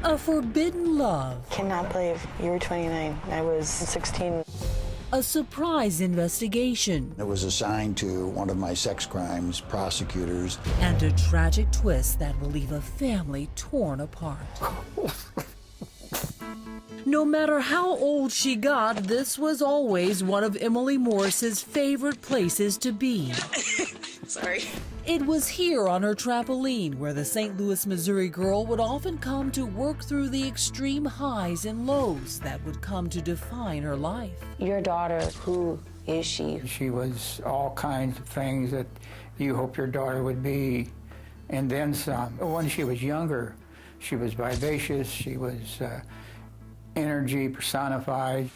A forbidden love. Cannot believe you were 29. I was 16. A surprise investigation. It was assigned to one of my sex crimes prosecutors. And a tragic twist that will leave a family torn apart. No matter how old she got, this was always one of Emilie Morris's favorite places to be. Sorry. It was here on her trampoline where the St. Louis, Missouri girl would often come to work through the extreme highs and lows that would come to define her life. Your daughter, who is she? She was all kinds of things that you hope your daughter would be, and then some. When she was younger, she was vivacious, she was energy personified.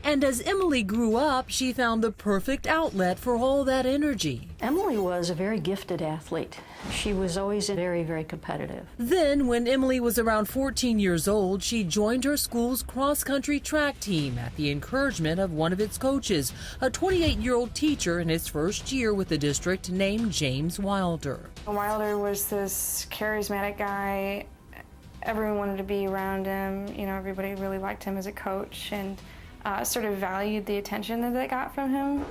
And as Emilie grew up, she found the perfect outlet for all that energy. Emilie was a very gifted athlete. She was always very, very competitive. Then, when Emilie was around 14 years old, she joined her school's cross-country track team at the encouragement of one of its coaches, a 28-year-old teacher in his first year with the district named James Wilder. Wilder was this charismatic guy. Everyone wanted to be around him. You know, everybody really liked him as a coach and sort of valued the attention that they got from him.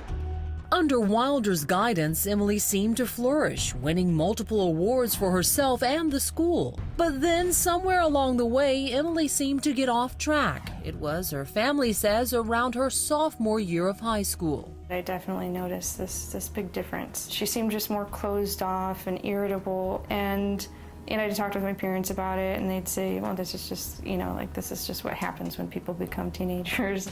Under Wilder's guidance, Emilie seemed to flourish, winning multiple awards for herself and the school. But then, somewhere along the way, Emilie seemed to get off track. It was, her family says, around her sophomore year of high school. I definitely noticed this big difference. She seemed just more closed off and irritable, and I talked with my parents about it, and they'd say, well, this is just, this is just what happens when people become teenagers.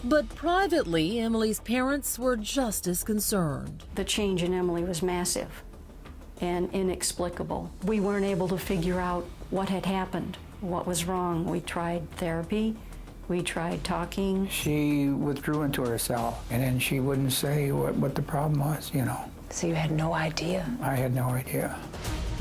But privately, Emilie's parents were just as concerned. The change in Emilie was massive and inexplicable. We weren't able to figure out what had happened, what was wrong. We tried therapy, we tried talking. She withdrew into herself, and then she wouldn't say what the problem was, So you had no idea? I had no idea.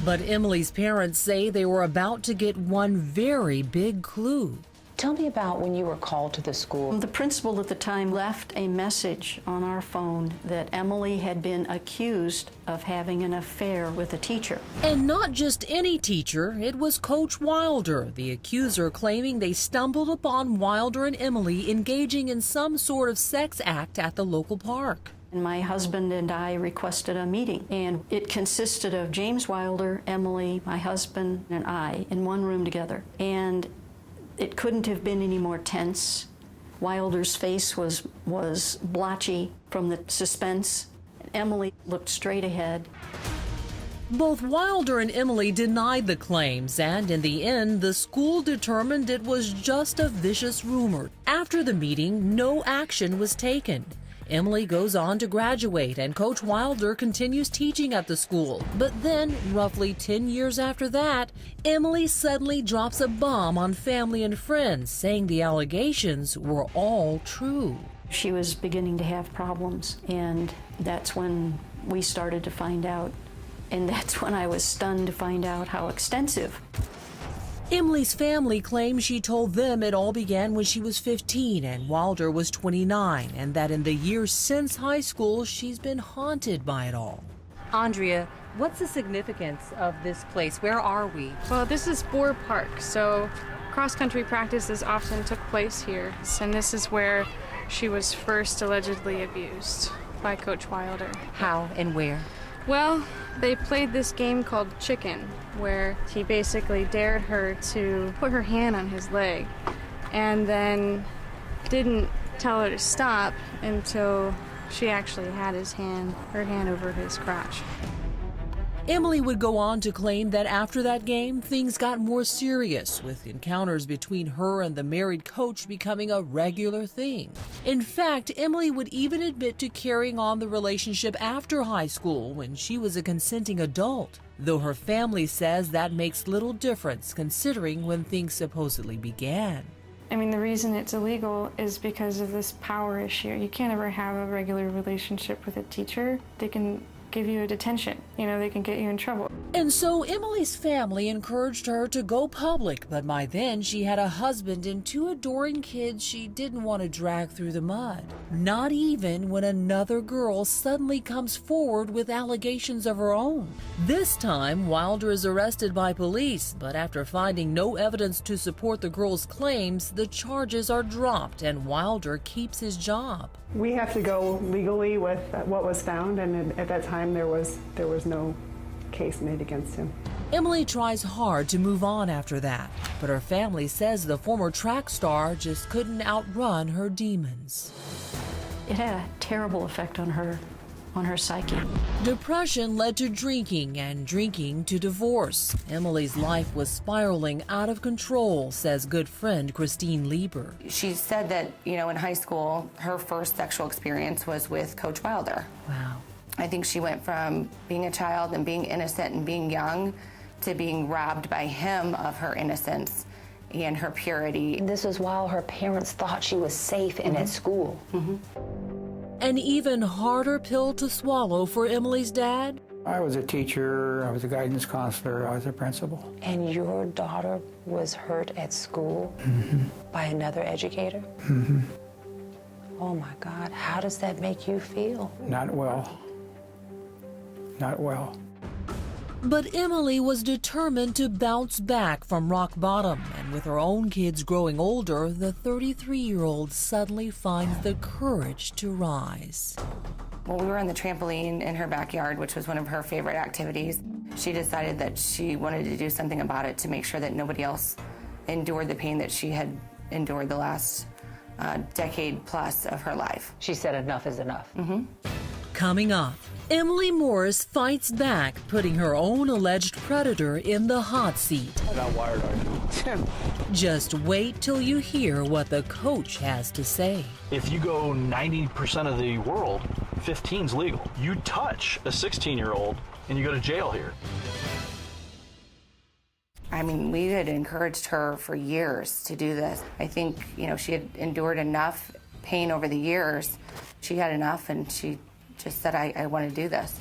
But Emilie's parents say they were about to get one very big clue. Tell me about when you were called to the school. The principal at the time left a message on our phone that Emilie had been accused of having an affair with a teacher. And not just any teacher, it was Coach Wilder, the accuser claiming they stumbled upon Wilder and Emilie engaging in some sort of sex act at the local park. And my husband and I requested a meeting, and it consisted of James Wilder, Emilie, my husband, and I in one room together. And it couldn't have been any more tense. Wilder's face was blotchy from the suspense. Emilie looked straight ahead. Both Wilder and Emilie denied the claims, and in the end, the school determined it was just a vicious rumor. After the meeting, no action was taken. Emilie goes on to graduate, and Coach Wilder continues teaching at the school. But then, roughly 10 years after that, Emilie suddenly drops a bomb on family and friends, saying the allegations were all true. She was beginning to have problems, and that's when we started to find out. And that's when I was stunned to find out how extensive. Emilie's family claims she told them it all began when she was 15 and Wilder was 29, and that in the years since high school, she's been haunted by it all. Andrea, what's the significance of this place? Where are we? Well, this is Boer Park, so cross-country practices often took place here, and this is where she was first allegedly abused by Coach Wilder. How and where? Well, they played this game called Chicken, where he basically dared her to put her hand on his leg and then didn't tell her to stop until she actually had her hand over his crotch. Emilie would go on to claim that after that game, things got more serious, with encounters between her and the married coach becoming a regular thing. In fact, Emilie would even admit to carrying on the relationship after high school when she was a consenting adult, though her family says that makes little difference considering when things supposedly began. I mean, the reason it's illegal is because of this power issue. You can't ever have a regular relationship with a teacher. They can give you a detention. You know, they can get you in trouble. And so Emilie's family encouraged her to go public, but by then she had a husband and 2 adoring kids she didn't want to drag through the mud. Not even when another girl suddenly comes forward with allegations of her own. This time, Wilder is arrested by police, but after finding no evidence to support the girl's claims, the charges are dropped and Wilder keeps his job. We have to go legally with what was found, and at that time there was no case made against him. Emilie tries hard to move on after that, but her family says the former track star just couldn't outrun her demons. It had a terrible effect on her psyche. Depression led to drinking and drinking to divorce. Emilie's life was spiraling out of control, says good friend Christine Lieber. She said that, you know, in high school, her first sexual experience was with Coach Wilder. Wow. I think she went from being a child and being innocent and being young to being robbed by him of her innocence and her purity. This was while her parents thought she was safe and at school. An even harder pill to swallow for Emilie's dad? I was a teacher, I was a guidance counselor, I was a principal. And your daughter was hurt at school by another educator? Oh my God, how does that make you feel? Not well. Not well. But Emilie was determined to bounce back from rock bottom, and with her own kids growing older, the 33-year-old suddenly finds the courage to rise. Well, we were on the trampoline in her backyard, which was one of her favorite activities. She decided that she wanted to do something about it to make sure that nobody else endured the pain that she had endured the last decade plus of her life. She said enough is enough. Coming up, Emilie Morris fights back, putting her own alleged predator in the hot seat. How wired are you? Just wait till you hear what the coach has to say. If you go 90% of the world, 15's legal. You touch a 16-year-old and you go to jail here. I mean, we had encouraged her for years to do this. I think, you know, she had endured enough pain over the years. She had enough, and she just said, I want to do this.